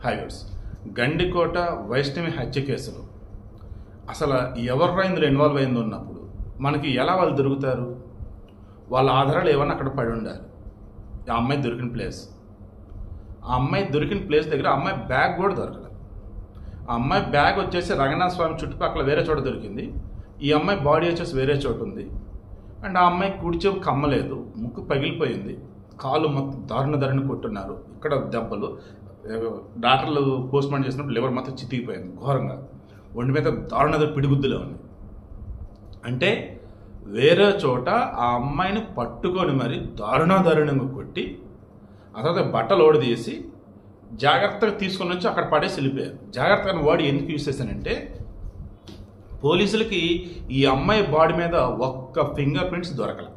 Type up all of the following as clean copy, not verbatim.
Highways Gandikota Vaishnavi హత్య కేసులో అసలు ఎవరు ఇందులో ఇన్వాల్వ్ అయింది ఉన్నప్పుడు మనకి ఎలా వాళ్ళు దొరుకుతారు? వాళ్ళ ఆధారాలు ఏమన్నా అక్కడ పడి ఉండాలి. ఆ అమ్మాయి దొరికిన ప్లేస్ దగ్గర ఆ అమ్మాయి బ్యాగ్ కూడా దొరకలేదు. ఆ అమ్మాయి బ్యాగ్ వచ్చేసి రంగనాథ స్వామి చుట్టుపక్కల వేరే చోట దొరికింది. ఈ అమ్మాయి బాడీ వచ్చేసి వేరే చోట ఉంది. అండ్ ఆ అమ్మాయి కుడి చెవు కమ్మలేదు, ముక్కు పగిలిపోయింది, కాలు మొత్తం దారుణ కొట్టున్నారు. ఇక్కడ దెబ్బలు, డాక్టర్లు పోస్ట్మార్టం చేసినప్పుడు లివర్ మొత్తం చితికిపోయింది ఘోరంగా, ఒంటి మీద దారుణ పిడిగుద్దులే ఉంది. అంటే వేరే చోట ఆ అమ్మాయిని పట్టుకొని మరి దారుణంగా కొట్టి ఆ తర్వాత బట్టలు ఓడదీసి జాగ్రత్తగా తీసుకొని వచ్చి అక్కడ పడేసి వెళ్ళిపోయారు. జాగ్రత్తగా వాడు ఎందుకు యూజ్ చేశానంటే పోలీసులకి ఈ అమ్మాయి బాడీ మీద ఒక్క ఫింగర్ ప్రింట్స్ దొరకల.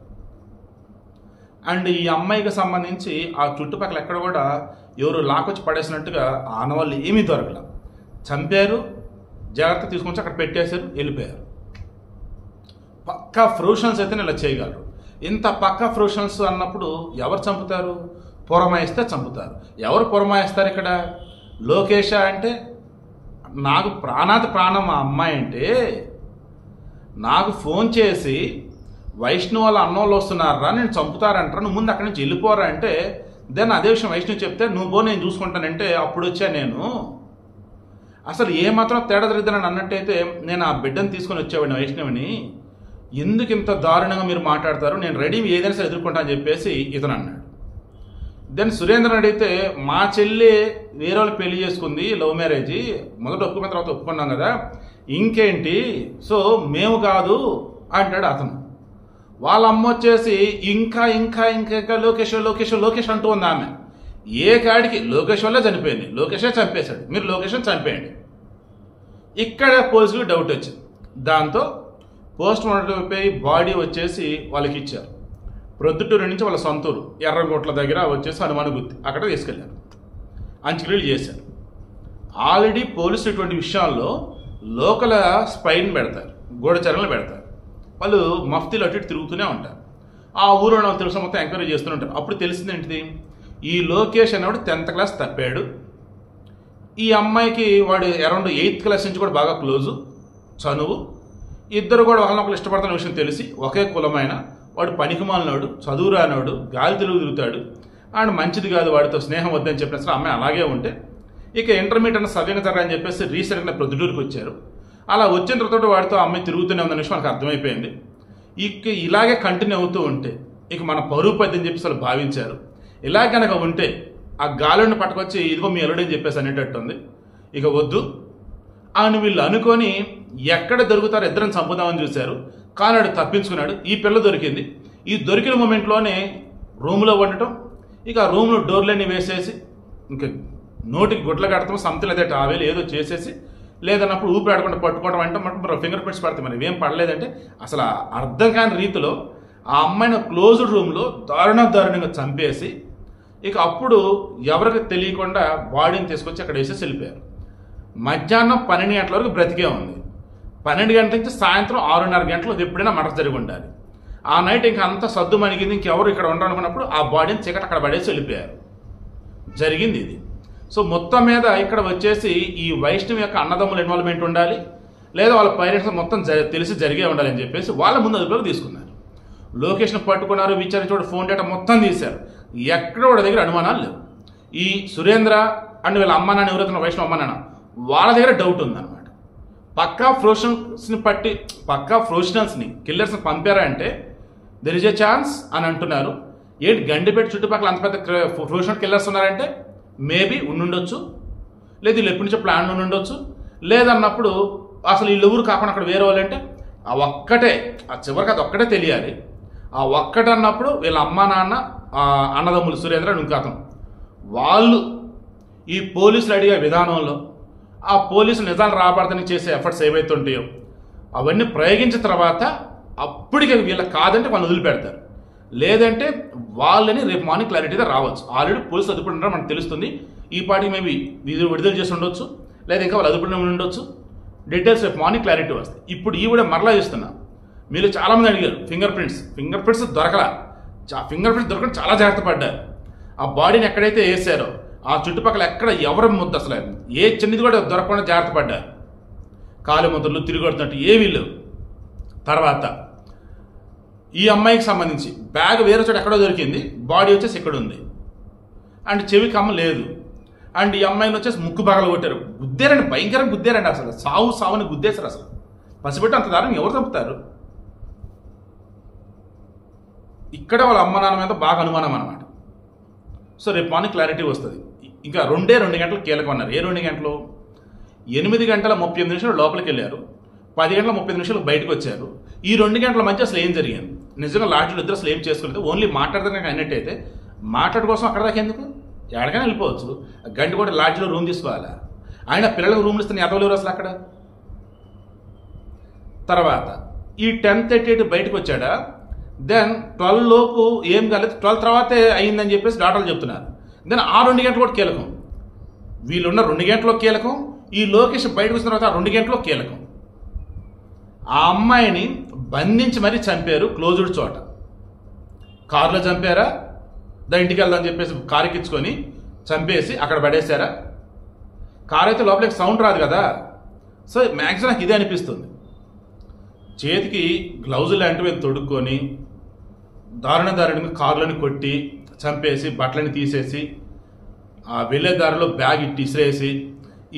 అండ్ ఈ అమ్మాయికి సంబంధించి ఆ చుట్టుపక్కల ఎక్కడ కూడా ఎవరు లాకొచ్చి పడేసినట్టుగా ఆనవాళ్ళు ఏమీ దొరకల. చంపారు, జాగ్రత్త తీసుకొని అక్కడ పెట్టేశారు, వెళ్ళిపోయారు. పక్కా ప్రొఫెషనల్స్ అయితే ఇలా చేయగలరు. ఇంత పక్కా ప్రొఫెషనల్స్ అన్నప్పుడు ఎవరు చంపుతారు? పురమాయిస్తే చంపుతారు. ఎవరు పురమాయిస్తారు? ఇక్కడ లోకేష అంటే నాకు ప్రాణాతి ప్రాణం ఆ అమ్మాయి అంటే నాకు ఫోన్ చేసి వైష్ణవ్ వాళ్ళ అన్నోళ్ళు వస్తున్నారా, నేను చంపుతారంటారా, నువ్వు ముందు అక్కడి నుంచి వెళ్ళిపోరా అంటే దెన్ అదే విషయం వైష్ణవ్ చెప్తే నువ్వు పో నేను చూసుకుంటానంటే అప్పుడు వచ్చా నేను. అసలు ఏమాత్రం తేడా జరిగిద్దని అన్నట్టయితే నేను ఆ బిడ్డను తీసుకొని వచ్చేవాడిని వైష్ణవిని. ఎందుకు ఇంత దారుణంగా మీరు మాట్లాడతారు, నేను రెడీ ఏదైనా సరే ఎదుర్కొంటా అని చెప్పేసి ఇతను అన్నాడు. దెన్ సురేంద్రన్ అడిగితే మా చెల్లి వేరే వాళ్ళు పెళ్లి చేసుకుంది, లవ్ మ్యారేజ్, మొదట ఒప్పుకున్న తర్వాత ఒప్పుకున్నాం కదా, ఇంకేంటి, సో మేము కాదు అంటాడు అతను. వాళ్ళ అమ్మ వచ్చేసి ఇంకా లోకేష్ అంటూ ఉంది. ఆమె ఏ కాడికి లోకేష్ వల్లే చనిపోయింది, లోకేషే చంపేశాడు, మీరు లోకేషన్ చంపేయండి. ఇక్కడ పోలీసులకు డౌట్ వచ్చింది. దాంతో పోస్ట్ మార్టం అయిపోయి బాడీ వచ్చేసి వాళ్ళకి ఇచ్చారు. ప్రొద్దుటూరు నుంచి వాళ్ళ సొంతూరు ఎర్రగోట్ల దగ్గర వచ్చేసి హనుమాన్ గుత్తి అక్కడ తీసుకెళ్లారు, అంత్యక్రియలు చేశారు. ఆల్రెడీ పోలీసులు ఇటువంటి విషయాల్లో లోకల్ స్పైన్ పెడతారు, గూఢచర్యలు పెడతారు. వాళ్ళు మఫ్తీలు అటు ఇటు తిరుగుతూనే ఉంటారు. ఆ ఊరు తెలుసు మొత్తం ఎంక్వైరీ చేస్తూనే ఉంటారు. అప్పుడు తెలిసింది ఏంటిది, ఈ లోకేష్ అనేవాడు 10th క్లాస్ తప్పాడు. ఈ అమ్మాయికి వాడు అరౌండ్ 8th క్లాస్ నుంచి కూడా బాగా క్లోజు, చనువు. ఇద్దరు కూడా ఒకరినొకరు ఇష్టపడుతున్న విషయం తెలిసి ఒకే కులమైన వాడు పనికిమాలినోడు, చదువు రానోడు, గాలి తిరుగుతాడు అండ్ మంచిది కాదు, వాడితో స్నేహం వద్దని చెప్పిన అసలు అమ్మాయి అలాగే ఉంటే ఇక ఇంటర్మీడియట్ అన్న సవ్యంగా అని చెప్పేసి రీసెంట్గా ప్రొద్దుటూరుకి వచ్చారు. అలా వచ్చిన తర్వాత వాడితో అమ్మాయి తిరుగుతూనే ఉందన్న విషయం మనకు అర్థమైపోయింది. ఇక ఇలాగే కంటిన్యూ అవుతూ ఉంటే ఇక మన పరువు పద్ది అని చెప్పి అసలు భావించారు. ఇలా కనుక ఉంటే ఆ గాలుడిని పట్టుకొచ్చి ఇదిగో మీ అల్లుడని చెప్పేసి అనేటట్టు ఉంది, ఇక వద్దు అని వీళ్ళు అనుకొని ఎక్కడ దొరుకుతారో ఇద్దరం చంపుదామని చూశారు. కానీ వాడు తప్పించుకున్నాడు. ఈ పిల్ల దొరికింది. ఈ దొరికిన మూమెంట్లోనే రూమ్లో ఉండటం, ఇక ఆ రూమ్లో డోర్లన్నీ వేసేసి ఇంకా నోటికి గుడ్ల కడతాం, సంథింగ్ అదే టావేలు ఏదో చేసేసి, లేదన్నప్పుడు ఊపిరి ఆడకుండా పట్టుకోవడం అంటే మనకు ఫింగర్ ప్రింట్స్ పడతాయి. మరి ఏం పడలేదంటే అసలు అర్థం కాని రీతిలో ఆ అమ్మాయిని క్లోజ్డ్ రూమ్లో దారుణంగా చంపేసి ఇక అప్పుడు ఎవరికి తెలియకుండా బాడీని తీసుకొచ్చి అక్కడ వేసేసి వెళ్ళిపోయారు. మధ్యాహ్నం 12 గంటల వరకు బ్రతికే ఉంది. 12 గంటల నుంచి సాయంత్రం 6:30 గంటలు ఎప్పుడైనా మర్డర్ జరిగి ఉండాలి. ఆ నైట్ ఇంకా అంతా సద్దు మణిగింది, ఇంకెవరు ఇక్కడ ఉండాలనుకున్నప్పుడు ఆ బాడీని చీకటి అక్కడ పడేసి వెళ్ళిపోయారు. జరిగింది ఇది. సో మొత్తం మీద ఇక్కడ వచ్చేసి ఈ వైష్ణవి యొక్క అన్నదమ్ముల ఇన్వాల్వ్మెంట్ ఉండాలి, లేదా వాళ్ళ పేరెంట్స్ మొత్తం తెలిసి జరిగే ఉండాలి అని చెప్పేసి వాళ్ళ ముందు అదుపులోకి తీసుకున్నారు. లొకేషన్ పట్టుకున్నారు, విచారించోడు ఫోన్ డేటా మొత్తం తీశారు. ఎక్కడ వాళ్ళ దగ్గర అనుమానాలు లేవు. ఈ సురేంద్ర అండ్ వీళ్ళ అమ్మ నాన్న ఎవరైతే వైష్ణవ అమ్మ నాన్న వాళ్ళ దగ్గర డౌట్ ఉందన్నమాట. పక్కా ప్రొఫెషనల్స్ని కిల్లర్స్ని పంపారా అంటే దెర్ ఇస్ ఏ ఛాన్స్ అని అంటున్నారు. ఏంటి గండిపేట చుట్టుపక్కల అంత పెద్ద ప్రొఫెషనల్ కిల్లర్స్ ఉన్నారంటే మేబీ ఉండుండొచ్చు, లేదు వీళ్ళు ఎప్పటి నుంచో ప్లాన్ ఉండుండొచ్చు, లేదన్నప్పుడు అసలు వీళ్ళు ఎవరు కాకుండా అక్కడ వేరే వాళ్ళంటే ఆ ఒక్కటే, ఆ చివరికి అది ఒక్కటే తెలియాలి. ఆ ఒక్కటే అన్నప్పుడు వీళ్ళ అమ్మ నాన్న అన్నదమ్ములు సురేంద్ర ఇంకా అతను వాళ్ళు ఈ పోలీసులు అడిగే విధానంలో ఆ పోలీసులు నిజాలు రాబడతానికి చేసే ఎఫర్ట్స్ ఏవైతే ఉంటాయో అవన్నీ ప్రయోగించిన తర్వాత అప్పటికే వీళ్ళకి కాదంటే వాళ్ళు వదిలిపెడతారు. లేదంటే వాళ్ళని రేపు మార్నింగ్ క్లారిటీగా రావచ్చు. ఆల్రెడీ పోలీసులు అదుపుకుంటారో మనకు తెలుస్తుంది. ఈ పార్టీ మేబీ విడుదల చేసి ఉండొచ్చు, లేదా ఇంకా వాళ్ళు అదుపులో ఉండొచ్చు. డీటెయిల్స్ రేపు మార్నింగ్ క్లారిటీ వస్తాయి. ఇప్పుడు ఈ కూడా మరలా చేస్తున్నా. మీరు చాలామంది అడిగారు ఫింగర్ ప్రింట్స్ దొరకలా. ఫింగర్ ప్రింట్స్ దొరకడం చాలా జాగ్రత్త పడ్డారు. ఆ బాడీని ఎక్కడైతే వేసారో ఆ చుట్టుపక్కల ఎక్కడ ఎవరి ముద్ద అసలు ఏ చిన్నది కూడా దొరకకుండా జాగ్రత్త పడ్డారు. కాలు ముద్రలు తిరిగొడుతున్నట్టు ఏమీ లేవు. తర్వాత ఈ అమ్మాయికి సంబంధించి బ్యాగ్ వేరే చోట ఎక్కడో దొరికింది, బాడీ వచ్చేసి ఇక్కడ ఉంది. అండ్ చెవి కమ్మ లేదు. అండ్ ఈ అమ్మాయిని వచ్చేసి ముక్కు బాగలు కొట్టారు, గుద్దారండి, భయంకరంగా గుద్దారండి. అసలు సావుని గుద్దేశారు. అసలు పసిపెట్టి అంత దారుణం ఎవరు చంపుతారు? ఇక్కడ వాళ్ళ అమ్మ నాన్న మీద బాగా అనుమానం అన్నమాట. సో రేపు మార్నింగ్ క్లారిటీ వస్తుంది. ఇంకా 2 గంటలు కీలకం అన్నారు. ఏ 2 గంటలు? 8:38 లోపలికి వెళ్ళారు, 10:35 బయటకు వచ్చారు. ఈ 2 గంటల మధ్య అసలు ఏం జరిగింది? నిజంగా లాడ్జ్లో ఇద్దరు అసలు ఏం చేసుకోలేదు. ఓన్లీ మాట్లాడదానికి అయినట్టయితే మాట్లాడు కోసం అక్కడ దాకా ఎందుకు? ఎక్కడికైనా వెళ్ళిపోవచ్చు. గంట కూడా లాడ్జ్లో రూమ్ తీసుకోవాలా? ఆయన పిల్లలకు రూమ్లు ఇస్తే ఎదవలేరు అసలు అక్కడ. తర్వాత ఈ 10:38 బయటకు వచ్చాడా, దెన్ 12 లోపు ఏం కాలేదు, 12 తర్వాతే అయిందని చెప్పేసి డాక్టర్లు చెప్తున్నారు. దెన్ ఆ 2 గంటలు కూడా కీలకం. వీళ్ళున్న 2 గంటలో కీలకం, ఈ లోకేష్ బయటకు వచ్చిన తర్వాత 2 గంటలో కీలకం. ఆ అమ్మాయిని బంధించి మరీ చంపారు క్లోజ్డ్ చోట. కారులో చంపారా? ఇంటికి వెళ్దామని చెప్పేసి కారు ఎక్కించుకొని చంపేసి అక్కడ పడేశారా? కారు అయితే లోపలికి సౌండ్ రాదు కదా. సో మ్యాక్సిమం నాకు ఇదే అనిపిస్తుంది. చేతికి గ్లౌజులు లాంటివి తొడుక్కొని దారుణంగా కారులను కొట్టి చంపేసి బట్టలని తీసేసి ఆ వెళ్ళే దారిలో బ్యాగ్ ఇట్టి ఇసిరేసి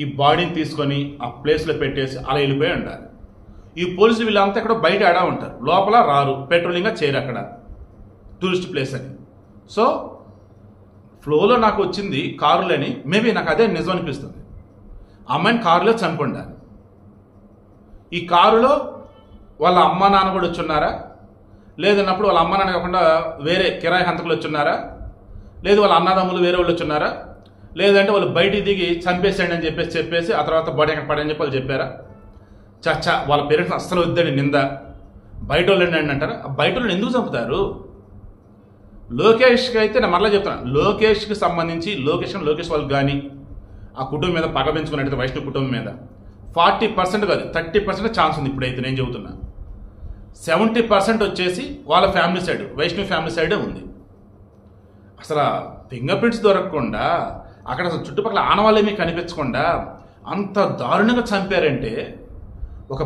ఈ బాడీని తీసుకొని ఆ ప్లేస్లో పెట్టేసి అలా వెళ్ళిపోయి ఉండాలి. ఈ పోలీసులు వీళ్ళంతా ఇక్కడ బయట ఆడా ఉంటారు, లోపల రారు, పెట్రోలింగ్గా చేయరు అక్కడ టూరిస్ట్ ప్లేస్ అని. సో ఫ్లోలో నాకు వచ్చింది కారులని, మేబీ నాకు అదే నిజం అనిపిస్తుంది. అమ్మాయిని కారులో చంపి ఉండాలి. ఈ కారులో వాళ్ళ అమ్మ నాన్న కూడా వచ్చున్నారా? లేదన్నప్పుడు వాళ్ళ అమ్మ నాన్న కాకుండా వేరే కిరాయి హంతకులు వచ్చున్నారా? లేదు వాళ్ళ అన్నదమ్ములు వేరే వాళ్ళు వచ్చున్నారా? లేదంటే వాళ్ళు బయటికి దిగి చంపేసేయండి అని చెప్పేసి ఆ తర్వాత బాడీ ఎక్కడ పడని చెప్పి వాళ్ళు చెప్పారా? చచ్చా వాళ్ళ పేరెంట్స్ అస్సలు వద్దని నింద, బయట వాళ్ళండి అని అంటారా? బయట వాళ్ళని ఎందుకు చంపుతారు? లోకేష్కి అయితే నేను మరలా చెప్తాను, లోకేష్కి సంబంధించి లోకేష్ వాళ్ళకి కానీ ఆ కుటుంబం మీద పగ పెంచుకున్నట్టయితే వైష్ణవ్ కుటుంబం మీద 40% కాదు 30% ఛాన్స్ ఉంది. ఇప్పుడైతే నేను చెబుతున్నా 70% వచ్చేసి వాళ్ళ ఫ్యామిలీ సైడ్, వైష్ణవ్ ఫ్యామిలీ సైడే ఉంది. అసలు ఫింగర్ ప్రింట్స్ దొరకకుండా అక్కడ అసలు చుట్టుపక్కల ఆనవాళ్ళు ఏమీ కనిపించకుండా అంత దారుణంగా చంపారంటే, ఒక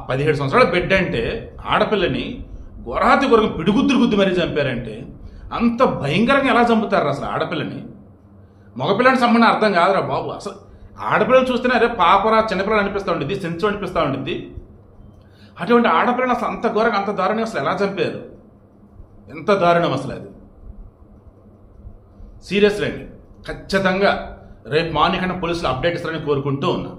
17 సంవత్సరాల బిడ్డ అంటే ఆడపిల్లని గొరహాతి పిడుగుద్దురు మరీ చంపారంటే అంత భయంకరంగా ఎలా చంపుతారు అసలు ఆడపిల్లని? మగపిల్లని సంబంధం అర్థం కాదురా బాబు. అసలు ఆడపిల్లలు చూస్తేనే అరే పాపరా చిన్నపిల్లలు అనిపిస్తూ ఉంటుంది, సెన్సు అనిపిస్తూ ఉంటుంది. అటువంటి ఆడపిల్లని అసలు అంత ఘోరంగా అంత దారుణంగా అసలు ఎలా చంపారు? ఎంత దారుణం అసలు అది. సీరియస్లీ అండి, ఖచ్చితంగా రేపు మార్నింగ్ కన్నా పోలీసులు అప్డేట్ ఇస్తారని కోరుకుంటూ ఉన్నా.